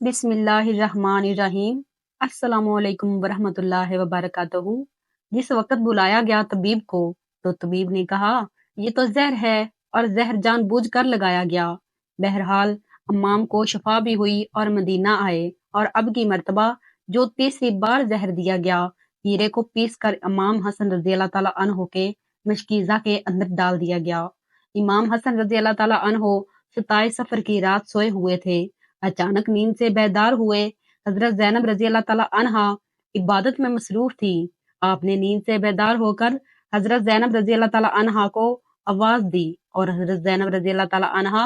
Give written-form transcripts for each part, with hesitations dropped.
बिस्मिल्लाहिर्रहमानिर्रहीम। अस्सलामुअलैकुम वरहमतुल्लाहि वबरकातुहू। जिस वक़्त बुलाया गया तबीब को, तो तबीब ने कहा, ये तो ज़हर है और ज़हर जानबूझकर लगाया गया। बहरहाल अम्माम को शफा भी हुई और मदीना आए और अब की मर्तबा जो तीसरी बार ज़हर दिया गया, हीरे को पीस कर इमाम हसन रज़ी अल्लाह ताला अन्हो के मशकीज़ा के अंदर डाल दिया गया। इमाम हसन रज़ी अल्लाह ताला अन्हो 27 सफ़र की रात सोए हुए थे। अचानक नींद से बेदार हुए। हजरत जैनब रजी अल्लाह ताला अन्हा इबादत में मसरूफ थी। आपने नींद से बेदार होकर हजरत जैनब रजी अल्लाह ताला अन्हा को आवाज दी और हजरत जैनब रजी अल्लाह ताला अन्हा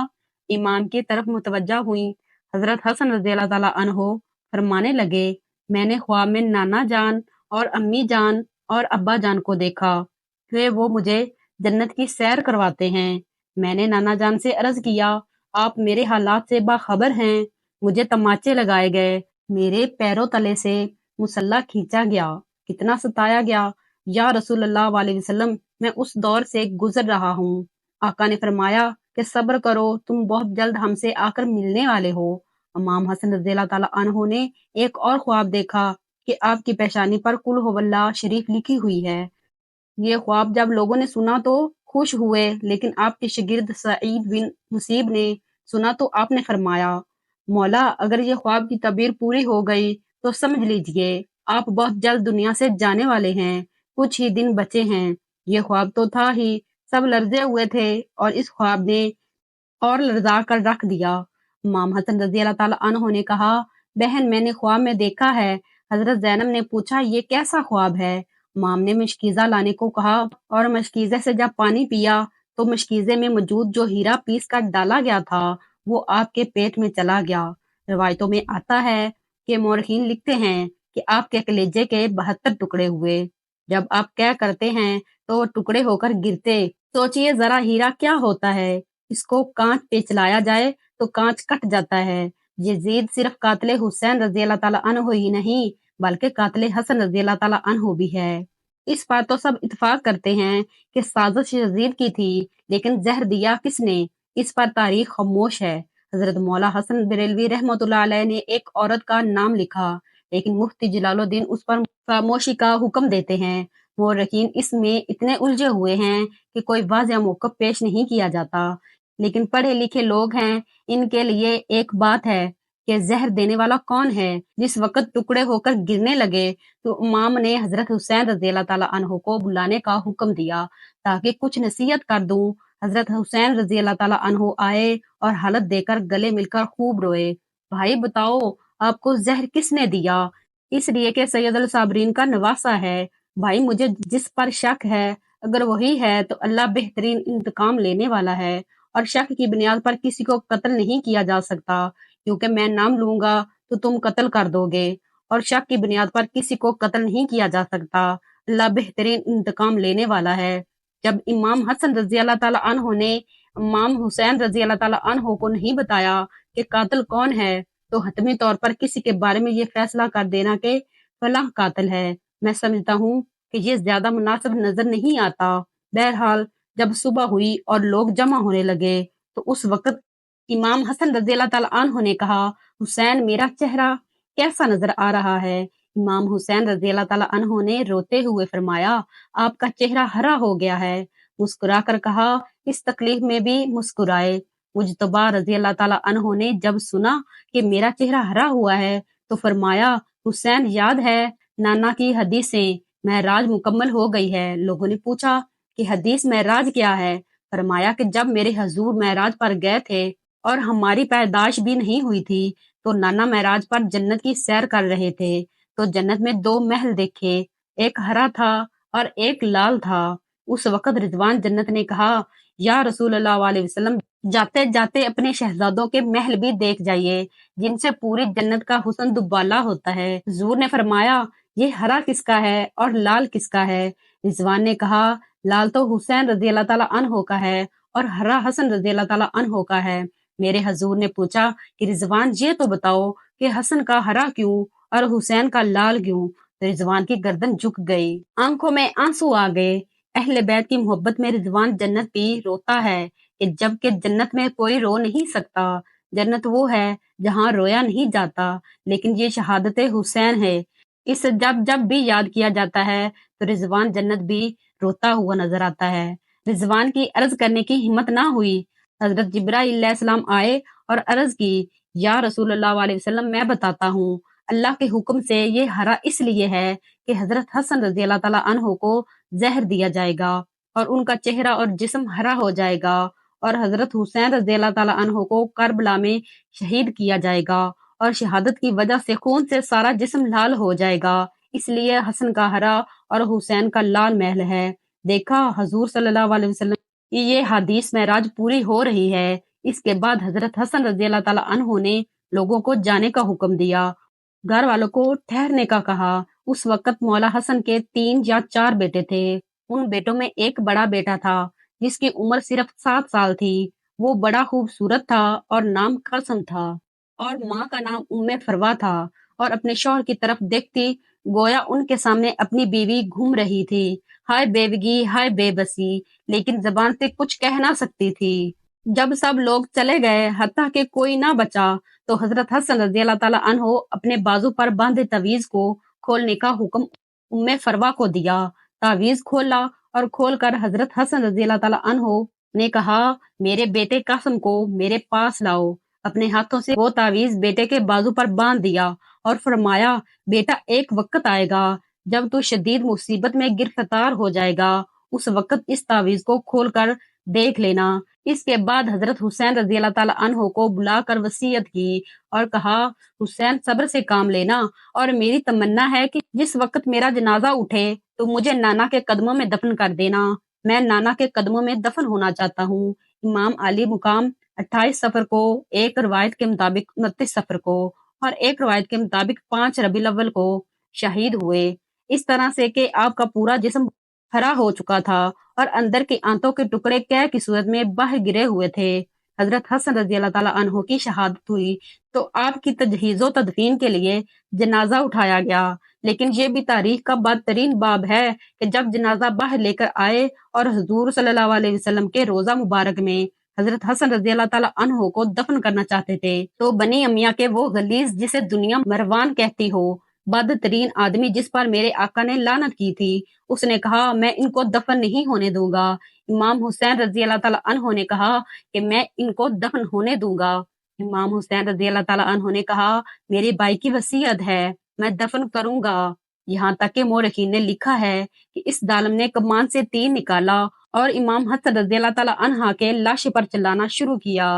इमाम की तरफ मुतवज्जा हुई। हजरत हसन रजी अल्लाह ताला अन्हो फरमाने लगे, मैंने ख्वाब में नाना जान और अम्मी जान और अब्बा जान को देखा। वे वो मुझे जन्नत की सैर करवाते हैं। मैंने नाना जान से अर्ज किया, आप मेरे हालात से बाखबर हैं। मुझे तमाचे लगाए गए, मेरे पैरों तले से मुसल्ला खींचा गया, कितना सताया गया। या रसूलुल्लाह सल्लल्लाहु अलैहि वसल्लम, मैं उस दौर से गुजर रहा हूँ। आका ने फरमाया कि सब्र करो, तुम बहुत जल्द हमसे आकर मिलने वाले हो। इमाम हसन रज़ियल्लाहु ताला अन्हु ने एक और ख्वाब देखा कि आपकी पेशानी पर कुल हुवल्लाह शरीफ लिखी हुई है। ये ख्वाब जब लोगों ने सुना तो खुश हुए, लेकिन आपके शागिर्द सईद बिन मुसीब ने सुना तो आपने फरमाया, मौला अगर ये ख्वाब की तबीर पूरी हो गई तो समझ लीजिए आप बहुत जल्द दुनिया से जाने वाले हैं। कुछ ही दिन बचे हैं। ये ख्वाब तो था ही, सब लर्जे हुए थे और इस ख्वाब ने और लर्जा कर रख दिया। इमाम हसन रजी अल्लाह ताला अन्हो ने कहा, बहन मैंने ख्वाब में देखा है। हजरत जैनब ने पूछा, ये कैसा ख्वाब है? इमाम ने मशकीज़ा लाने को कहा और मशकीज़े से जब पानी पिया तो मशकीज़े में मौजूद जो हीरा पीस कर डाला गया था वो आपके पेट में चला गया। रवायतों में आता है कि मौरखीन लिखते हैं कि आपके कलेजे के 72 टुकड़े हुए। जब आप क्या करते हैं तो वो टुकड़े होकर गिरते। सोचिए जरा हीरा क्या होता है। इसको कांच पे चलाया जाए तो कांच कट जाता है। यजीद सिर्फ कातिल हुसैन रजी अल्लाह ताला अन्हु ही नहीं बल्कि कातिल हसन रजी अल्लाह ताला अन्हु भी है। इस पर तो सब इत्तेफाक करते हैं कि साजिश यजीद की थी, लेकिन जहर दिया किसने, इस पर तारीख खामोश है। हजरत मौला हसन बरेलवी रहमतुल्लाह अलैह ने एक औरत का नाम लिखा, लेकिन मुफ्ती जलालुद्दीन उस पर खामोशी का हुक्म देते हैं। मोरखीन इसमें इतने उलझे हुए हैं कि कोई वाज़ेह मौक़िफ़ पेश नहीं किया जाता। लेकिन पढ़े लिखे लोग हैं, इनके लिए एक बात है कि जहर देने वाला कौन है। जिस वक़्त टुकड़े होकर गिरने लगे तो इमाम ने हज़रत हुसैन रज़ी अल्लाह ताला अन्हु को बुलाने का हुक्म दिया ताकि कुछ नसीहत कर दूं। हज़रत हुसैन रज़ी अल्लाह ताला अन्हु आए और हालत देकर गले मिलकर खूब रोए। भाई बताओ, आपको जहर किसने दिया? इसलिए कि सैयद अल साबरीन का नवासा है। भाई मुझे जिस पर शक है, अगर वही है तो अल्लाह बेहतरीन इंतकाम लेने वाला है और शक की बुनियाद पर किसी को कत्ल नहीं किया जा सकता, क्योंकि मैं नाम लूंगा तो तुम कत्ल कर दोगे और शक की बुनियाद पर किसी को कत्ल नहीं किया जा सकता। अल्लाह बेहतरीन इंतकाम लेने वाला है। जब इमाम हसन रजी अल्लाह ताला अन्हो ने इमाम हुसैन रजी अल्लाह ताला अन्हो को नहीं बताया कि कातिल कौन है, तो हतमी तौर पर किसी के बारे में ये फैसला कर देना कि फलां कातिल है, मैं समझता हूँ कि ये ज्यादा मुनासिब नजर नहीं आता। बहरहाल जब सुबह हुई और लोग जमा होने लगे तो उस वक्त इमाम हसन रजी अल्लाह ताला अन्हो ने कहा, हुसैन मेरा चेहरा कैसा नजर आ रहा है? इमाम हुसैन रजी अल्लाह ताला अन्हो ने रोते हुए फरमाया, आपका चेहरा हरा हो गया है। मुस्कुरा कर कहा, इस तकलीफ में भी मुस्कुराए। मुजतबा रजी अल्लाह ताला अन्हो ने जब सुना कि मेरा चेहरा हरा हुआ है तो फरमाया, हुसैन याद है नाना की हदीसें, महराज मुकम्मल हो गई है। लोगों ने पूछा कि हदीस महराज क्या है? फरमाया कि जब मेरे हजूर महराज पर गए थे और हमारी पैदाश भी नहीं हुई थी तो नाना महराज पर जन्नत की सैर कर रहे थे तो जन्नत में दो महल देखे, एक हरा था और एक लाल था। उस वक्त रिजवान जन्नत ने कहा, या रसूल अल्लाह अलैहि वसल्लम, जाते जाते अपने शहजादों के महल भी देख जाइए जिनसे पूरी जन्नत का हुस्न दुबाला होता है। हुजूर ने फरमाया, ये हरा किसका है और लाल किसका है? रिजवान ने कहा, लाल तो हुसैन रजी अल्लाह ताला अन्हो का है और हरा हसन रजी अल्लाह ताला अन्हो का है। मेरे हजूर ने पूछा कि रिजवान ये तो बताओ कि हसन का हरा क्यों और हुसैन का लाल क्यों? तो रिजवान की गर्दन झुक गई, आंखों में आंसू आ गए। अहले बैत की मोहब्बत में रिजवान जन्नत भी रोता है कि जबकि जन्नत में कोई रो नहीं सकता। जन्नत वो है जहाँ रोया नहीं जाता, लेकिन ये शहादत हुसैन है। इस जब जब भी याद किया जाता है तो रिजवान जन्नत भी रोता हुआ नजर आता है। रिजवान की अर्ज करने की हिम्मत ना हुई। हजरत जिब्राइल अलैहिस्सलाम आए और अर्ज की, या रसूलुल्लाह अलैहि वसल्लम, मैं बताता हूँ, अल्लाह के हुक्म से ये हरा इसलिए है कि हजरत हसन रजी अल्लाह ताला अन्हो को जहर दिया जाएगा और उनका चेहरा और जिस्म हरा हो जाएगा, और हजरत हुसैन रजी अल्लाह ताला अन्हो को करबला में शहीद किया जाएगा और शहादत की वजह से खून से सारा जिस्म लाल हो जाएगा। इसलिए हसन का हरा और हुसैन का लाल महल है। देखा हजूर सल्लल्लाहु अलैहि वसल्लम की ये हदीस महराज पूरी हो रही है। इसके बाद हजरत हसन रजी अल्लाह ताला अन्हो ने लोगों को जाने का हुक्म दिया, घर वालों को ठहरने का कहा। उस वक्त मौला हसन के 3 या 4 बेटे थे। उन बेटों में एक बड़ा बेटा था जिसकी उम्र सिर्फ 7 साल थी। वो बड़ा खूबसूरत था और नाम कसम था, और माँ का नाम उम्मे फरवा था, और अपने शौहर की तरफ देखती गोया उनके सामने अपनी बीवी घूम रही थी। हाय बेवगी, हाय बेबसी, लेकिन जबान से कुछ कह ना सकती थी। जब सब लोग चले गए, हत्ता कि कोई ना बचा, तो हजरत हसन रजी अल्लाह ताला अन्हो अपने बाजू पर बांधे तवीज को खोलने का हुक्म उम्मे फरवा को दिया। तावीज खोला और खोलकर हजरत हसन रजी अल्लाह ताला अन्हो ने कहा, मेरे बेटे कासिम को मेरे पास लाओ। अपने हाथों से वो तावीज बेटे के बाजू पर बांध दिया और फरमाया, बेटा एक वक्त आएगा जब तू शदीद मुसीबत में गिरफ्तार हो जाएगा, उस वक्त इस तावीज को खोलकर देख लेना। इसके बाद हजरत हुसैन रजी अल्लाह ताला अन्हो को बुलाकर वसीयत की और कहा, हुसैन सब्र से काम लेना, और मेरी तमन्ना है कि जिस वक्त मेरा जनाजा उठे तो मुझे नाना के कदमों में दफन कर देना। मैं नाना के कदमों में दफन होना चाहता हूँ। इमाम अली मुकाम 28 सफर को, एक रवायत के मुताबिक 29 सफर को, और एक रवायत के मुताबिक 5 रबीउल अव्वल को शहीद हुए। इस तरह से कि आपका पूरा जिस्म हरा हो चुका था और अंदर के आंतों के टुकड़े कैर की सूरत में बाहर गिरे हुए थे। हजरत हसन रजी अल्लाह ताला अन्हो की शहादत हुई तो आपकी तजहीज़ो तदफीन के लिए जनाजा उठाया गया। लेकिन ये भी तारीख का बदतरीन बाब है कि जब जनाजा बाहर लेकर आए और हजूर सल्लल्लाहु अलैहि वसल्लम के रोजा मुबारक में हजरत हसन रजी अल्लाह ताला अन्हो को दफन करना चाहते थे, तो बनी अमिया के वो गलीज जिसे दुनिया मरवान कहती हो, बदतरीन आदमी जिस पर मेरे आका ने लानत की थी, उसने कहा, मैं इनको दफन नहीं होने दूंगा। इमाम हुसैन रजी अल्लाह ताला अन्हो ने कहा कि मैं इनको दफन होने दूंगा। इमाम हुसैन रजी अल्लाह ताला अन्हो ने कहा, मेरे भाई की वसीयत है, मैं दफन करूंगा। यहाँ तक कि मोरखीन ने लिखा है कि इस जालिम ने कमान से तीर निकाला और इमाम हसन रजी अल्लाह ताला अन्हा के लाश पर चलाना शुरू किया।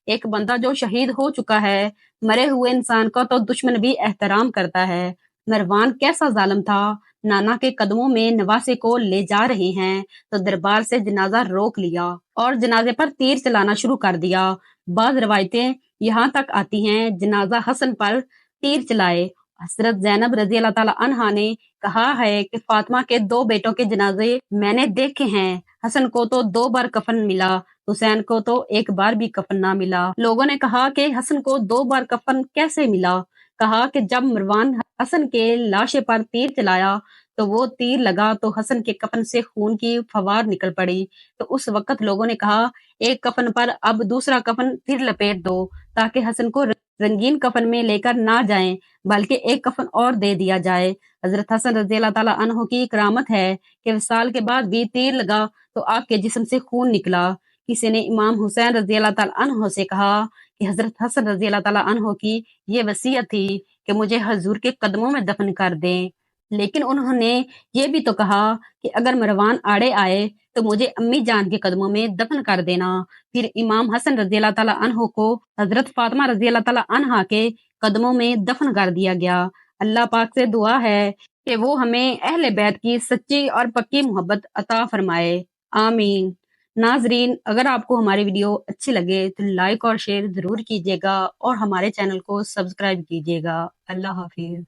एक बंदा जो शहीद हो चुका है, मरे हुए इंसान का तो दुश्मन भी एहतराम करता है। मरवान कैसा जालिम था, नाना के कदमों में नवासे को ले जा रहे हैं तो दरबार से जनाजा रोक लिया और जनाजे पर तीर चलाना शुरू कर दिया। बाज रवायतें यहाँ तक आती हैं, जनाजा हसन पर तीर चलाए। हजरत जैनब रजी अल्लाह ताला अन्हा ने कहा है कि फातिमा के 2 बेटों के जनाजे मैंने देखे हैं। हसन को तो 2 बार कफन मिला, हुसैन को तो 1 बार भी कफन ना मिला। लोगों ने कहा कि हसन को 2 बार कफन कैसे मिला? कहा कि जब मरवान हसन के लाशे पर तीर चलाया तो वो तीर लगा तो हसन के कफन से खून की फवार निकल पड़ी। तो उस वक्त लोगों ने कहा, एक कफन पर अब दूसरा कफन फिर लपेट दो ताकि हसन को रंगीन कफन में लेकर ना जाएं, बल्कि एक कफन और दे दिया जाए। हजरत हसन रजी अल्लाह ताला अन्हो की करामत है कि विसाल के बाद भी तीर लगा तो आपके जिस्म से खून निकला। किसी ने इमाम हुसैन रजी अल्लाह ताला अन्हो से कहा कि हजरत हसन रजी अल्लाह ताला अन्हो की ये वसीयत थी कि मुझे हजूर के कदमों में दफन कर दें। लेकिन उन्होंने ये भी तो कहा कि अगर मरवान आड़े आए तो मुझे अम्मी जान के कदमों में दफन कर देना। फिर इमाम हसन रजी अल्लाह ताला अन्हो को हजरत फातिमा रजी अल्लाह ताला अन्हा के कदमों में दफन कर दिया गया। अल्लाह पाक से दुआ है कि वो हमें अहले बैत की सच्ची और पक्की मोहब्बत अता फरमाए। आमीन। नाजरीन, अगर आपको हमारी वीडियो अच्छी लगे तो लाइक और शेयर जरूर कीजिएगा और हमारे चैनल को सब्सक्राइब कीजिएगा। अल्लाह हाफिज।